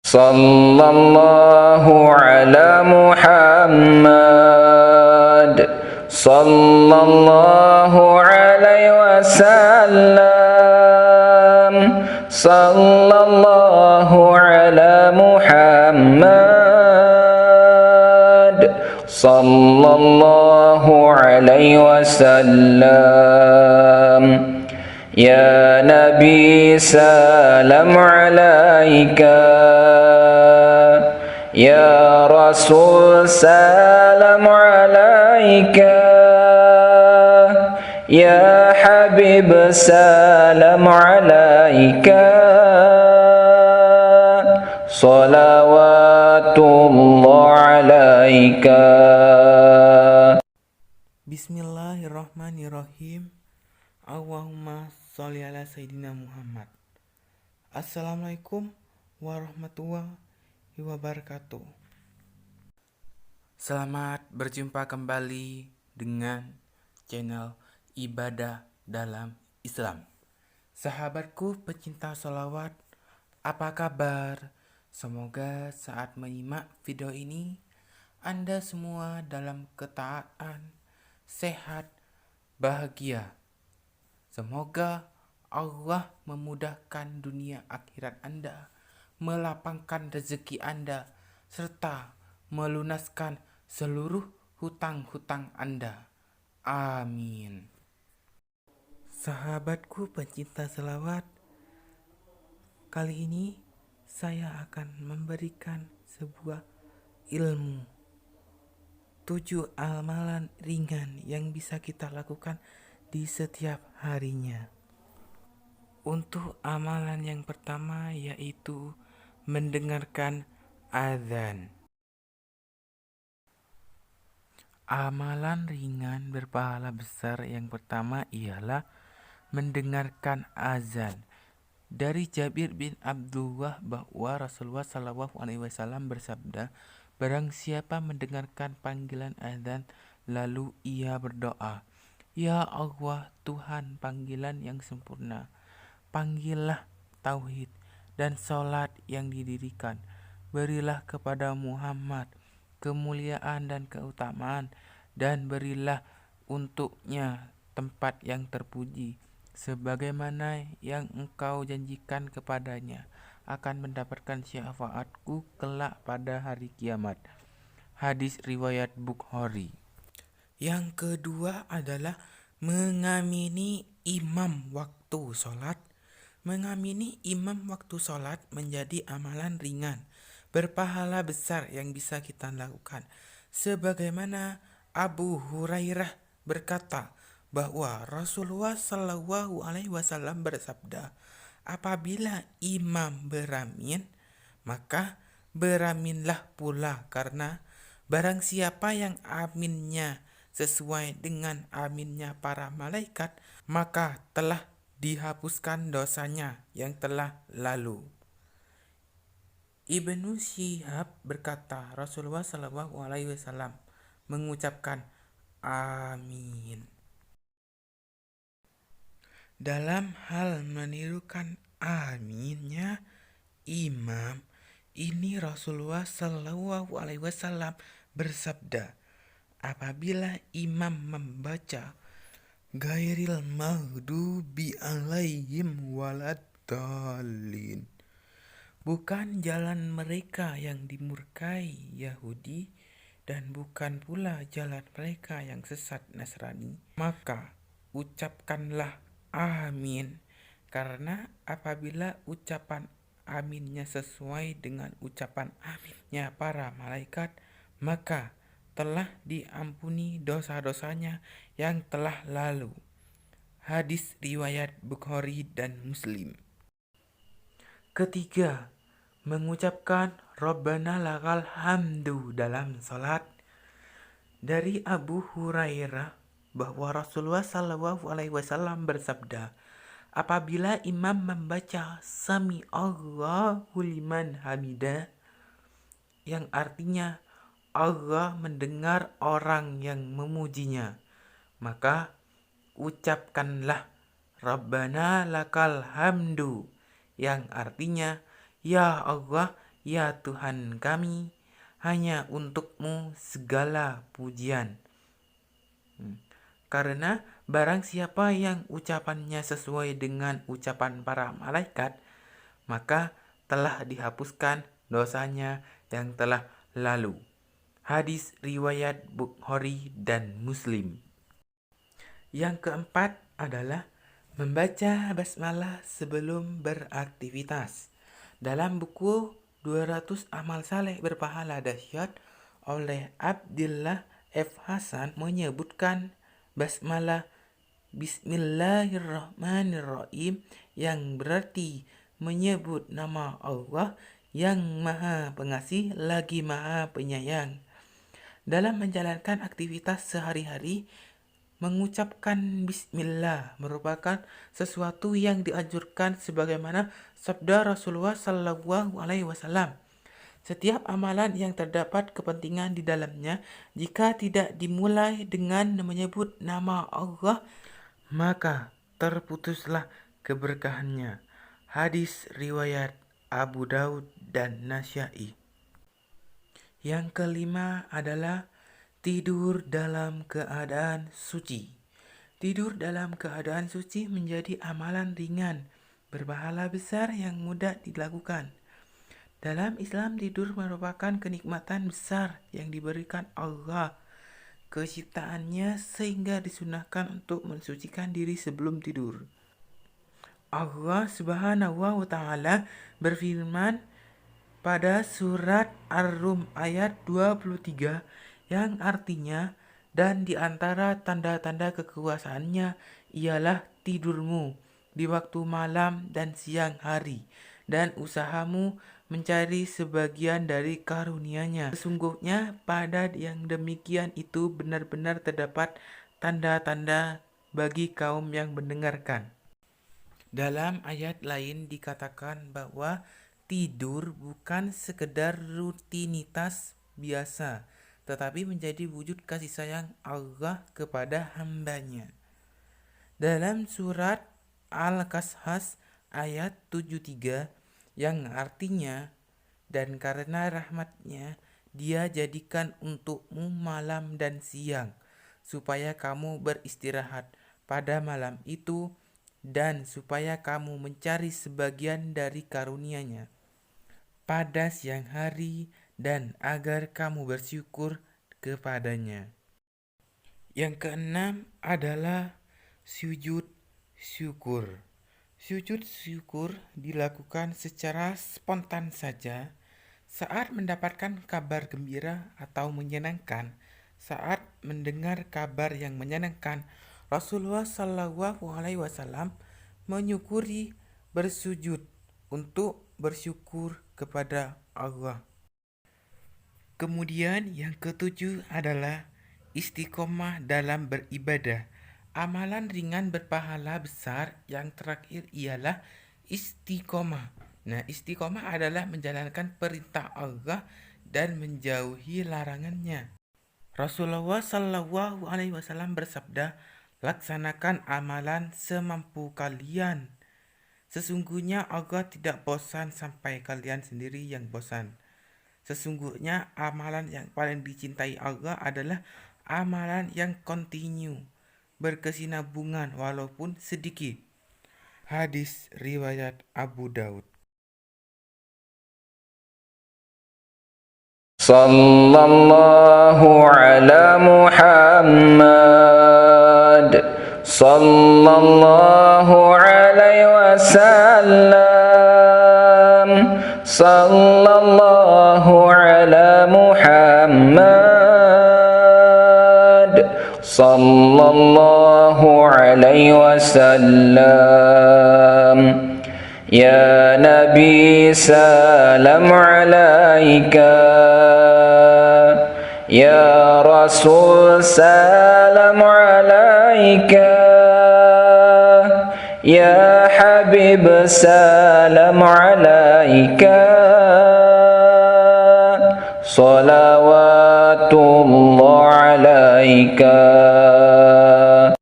Sallallahu ala Muhammad. Sallallahu alaihi wasallam. Sallallahu ala Muhammad. Sallallahu alaihi wasallam. Ya Nabi salam alaika, Ya Rasul salam alaika, Ya Habib salam alaika, salawatullah alaika. Bismillahirrahmanirrahim. Allahumma sholli ala Sayyidina Muhammad. Assalamualaikum warahmatullahi wabarakatuh. Selamat berjumpa kembali dengan channel Ibadah dalam Islam. Sahabatku pecinta sholawat, apa kabar? Semoga saat menyimak video ini Anda semua dalam ketaatan, sehat, bahagia. Semoga Allah memudahkan dunia akhirat Anda, melapangkan rezeki Anda, serta melunaskan seluruh hutang-hutang Anda. Amin. Sahabatku pecinta selawat, kali ini saya akan memberikan sebuah ilmu 7 amalan ringan yang bisa kita lakukan di setiap harinya. Untuk amalan yang pertama yaitu mendengarkan azan. Amalan ringan berpahala besar yang pertama ialah mendengarkan azan. Dari Jabir bin Abdullah bahwa Rasulullah SAW bersabda, barang siapa mendengarkan panggilan azan lalu ia berdoa, Ya Allah Tuhan panggilan yang sempurna, panggillah tauhid dan sholat yang didirikan, berilah kepada Muhammad kemuliaan dan keutamaan, dan berilah untuknya tempat yang terpuji, sebagaimana yang engkau janjikan kepadanya akan mendapatkan syafaatku kelak pada hari kiamat. Hadis riwayat Bukhari. Yang kedua adalah mengamini imam waktu sholat. Mengamini imam waktu sholat menjadi amalan ringan, berpahala besar yang bisa kita lakukan. Sebagaimana Abu Hurairah berkata bahwa Rasulullah SAW bersabda, apabila imam beramin, maka beraminlah pula, karena barang siapa yang aminnya sesuai dengan aminnya para malaikat, maka telah dihapuskan dosanya yang telah lalu. Ibnu Syihab berkata, Rasulullah SAW mengucapkan amin. Dalam hal menirukan aminnya imam ini, Rasulullah SAW bersabda, apabila imam membaca Ghairil maghdubi alaihim waladdallin, bukan jalan mereka yang dimurkai Yahudi, dan bukan pula jalan mereka yang sesat Nasrani, maka ucapkanlah amin, karena apabila ucapan aminnya sesuai dengan ucapan aminnya para malaikat, maka telah diampuni dosa-dosanya yang telah lalu. Hadis riwayat Bukhari dan Muslim. Ketiga, mengucapkan Rabbana lakal hamdu dalam salat. Dari Abu Hurairah bahwa Rasulullah SAW bersabda, apabila imam membaca Sami Allahu liman hamidah, yang artinya Allah mendengar orang yang memujinya, maka ucapkanlah Rabbana lakal hamdu, yang artinya Ya Allah, ya Tuhan kami, hanya untuk-Mu segala pujian. Karena barang siapa yang ucapannya sesuai dengan ucapan para malaikat, maka telah dihapuskan dosanya yang telah lalu. Hadis riwayat Bukhari dan Muslim. Yang keempat adalah membaca basmalah sebelum beraktivitas. Dalam buku 200 amal saleh berpahala dahsyat oleh Abdillah F. Hasan menyebutkan basmalah Bismillahirrahmanirrahim yang berarti menyebut nama Allah yang Maha Pengasih lagi Maha Penyayang. Dalam menjalankan aktivitas sehari-hari, mengucapkan bismillah merupakan sesuatu yang dianjurkan sebagaimana sabda Rasulullah Shallallahu alaihi wasallam. Setiap amalan yang terdapat kepentingan di dalamnya, jika tidak dimulai dengan menyebut nama Allah, maka terputuslah keberkahannya. Hadis riwayat Abu Daud dan Nasyai. Yang kelima adalah tidur dalam keadaan suci. Tidur dalam keadaan suci menjadi amalan ringan, berpahala besar yang mudah dilakukan. Dalam Islam, tidur merupakan kenikmatan besar yang diberikan Allah keciptaannya sehingga disunahkan untuk mensucikan diri sebelum tidur. Allah Subhanahu wa Ta'ala berfirman pada surat Ar-Rum ayat 23 yang artinya, dan di antara tanda-tanda kekuasaannya ialah tidurmu di waktu malam dan siang hari, dan usahamu mencari sebagian dari karunia-Nya. Sesungguhnya pada yang demikian itu benar-benar terdapat tanda-tanda bagi kaum yang mendengarkan. Dalam ayat lain dikatakan bahwa tidur bukan sekedar rutinitas biasa, tetapi menjadi wujud kasih sayang Allah kepada hamba-Nya. Dalam surat Al-Qasas ayat 73 yang artinya, dan karena rahmat-Nya Dia jadikan untukmu malam dan siang supaya kamu beristirahat pada malam itu dan supaya kamu mencari sebagian dari karunia-Nya pada siang hari dan agar kamu bersyukur kepadanya. Yang keenam adalah sujud syukur. Sujud syukur dilakukan secara spontan saja saat mendapatkan kabar gembira atau menyenangkan. Saat mendengar kabar yang menyenangkan, Rasulullah Shallallahu alaihi wasallam menyukuri bersujud untuk bersyukur kepada Allah. Kemudian yang ketujuh adalah istiqomah dalam beribadah. Amalan ringan berpahala besar yang terakhir ialah istiqomah. Nah, istiqomah adalah menjalankan perintah Allah dan menjauhi larangannya. Rasulullah Shallallahu alaihi wasallam bersabda, "Laksanakan amalan semampu kalian. Sesungguhnya Allah tidak bosan sampai kalian sendiri yang bosan." Sesungguhnya amalan yang paling dicintai Allah adalah amalan yang kontinu, berkesinambungan walaupun sedikit. Hadis riwayat Abu Daud. Sallallahu ala Muhammad Sallallahu alaihi wasallam Sallallahu ala Muhammad Sallallahu alaihi wasallam. Ya Nabi salam alaika, Ya Rasul salam alaika, Ya Habib salam alaika, salawatullah alaika.